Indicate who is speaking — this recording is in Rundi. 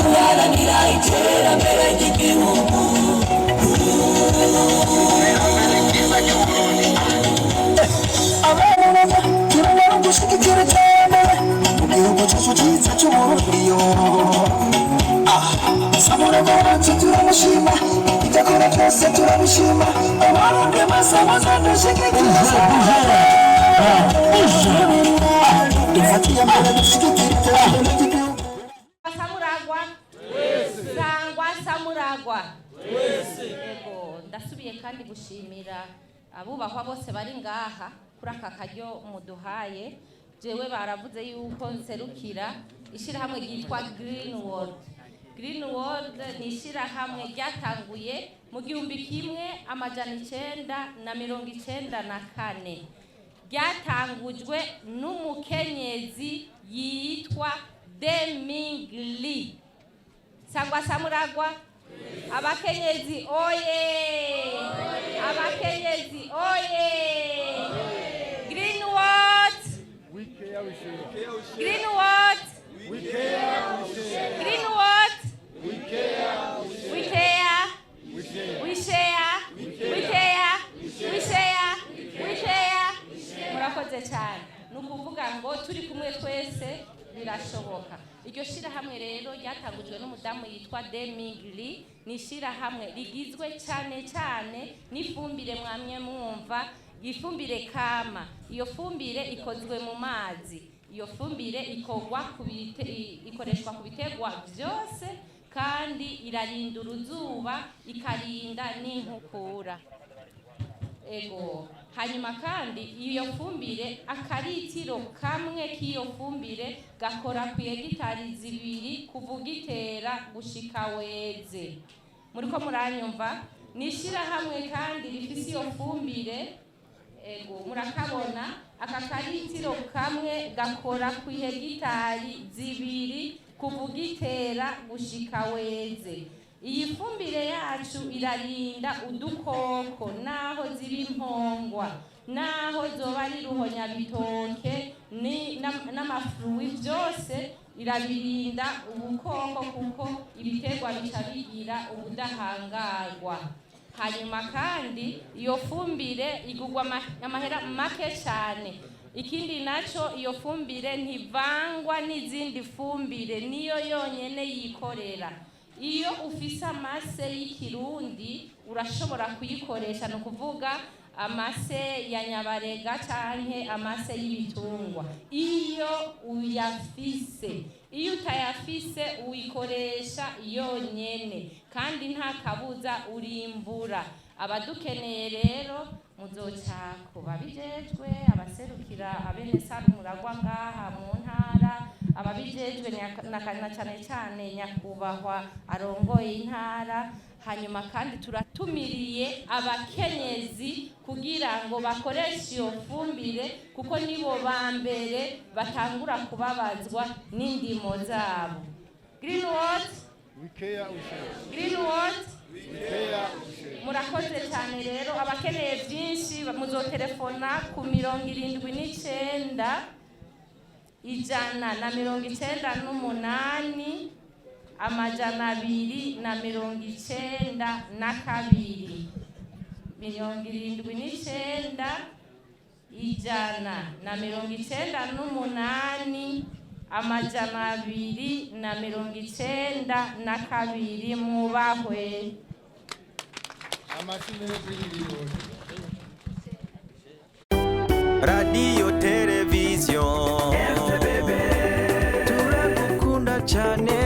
Speaker 1: guharanira iterambere ry'igihugu abana turabona gushigikira iterambere mu gihugu cyacu cyiza cy'uburundi samuragwacu turamushima idakora byose turabishima abarundi bose muzadushyigikira dufatiye mbere dushyigikira iterambere ry'igihugu.
Speaker 2: Samuragwa yego ndasubiye kandi gushimira abubahwa bose bari ngaha kuri aka karyo muduhaye. Jewe baravuze yuko nserukira ishirahamwe ryitwa Green World ni ishirahamwe ryatanguye mu 1994 ryatangujwe n'umukenyezi yitwa Demingli. Sangwa Samuragwa abakenyezi oye, abakenyezi oye. Greenwood Greenwood Greenwood we care murakoze cyane. Nukuvuga ngo turi kumwe twese birashoboka. Iryo shirahamwe rero ryatangujwe n'umudamu yitwa Demingli. Ni shirahamwe rigizwe cyane n'ifumbire mwamye mwumva, ifumbire kama. Iyo fumbire ikozwe mu mazi. Iyo fumbire ikoreshwa ku bitegwa byose kandi irarinda uruzuba, ikarinda n'inkukura. Ego hanyuma kandi iyo fumbire akaritiro kamwe k'iyo fumbire gakora ku hegitari 2 kuvuga itera gushika weze. Muriko muranyumva? Nishirahamwe kandi rifise iyo fumbire. Ego murakabona aka karitiro kamwe gakora ku hegitari 2 kuvuga itera gushika weze. Iyi fumbire yacu irarinda udukoko naho ziri impongwa, naho zoba ari ruhonyabitoke n'amafruwi byose irabirinda ubukoko kuko ibitegwa bica bigira ubudahangarwa. Hanyuma kandi iyo fumbire igugwa amahera make cyane. Ikindi naco iyo fumbire ntivangwa n'izindi fumbire, niyo yonyene yikorera. Iyo ufise amase y'ikirundi urashobora kuyikoresha, no kuvuga amase ya nyabarega canke amase y'ibitungwa. Iyo utayafise uyikoresha yonyene kandi nta kabuza urimbura. Abadukeneye rero muzoca kubabijejwe, abaserukira abene Samuragwa ngaha mu ntara, ababijejwe na cyane nyakubahwa arongoye intara. Hanyuma kandi turatumiriye abakenyezi kugira ngo bakoreshe iyo fumbire kuko nibo ba mbere batangura kubabazwa n'indimo zabo. Greenwood murakoze cyane rero. Abakeneye byinshi muzotelefona ku 79 198 amajana 292 79 198 amajana 292 mubahwe.
Speaker 3: Radio Television turagukunda cyane.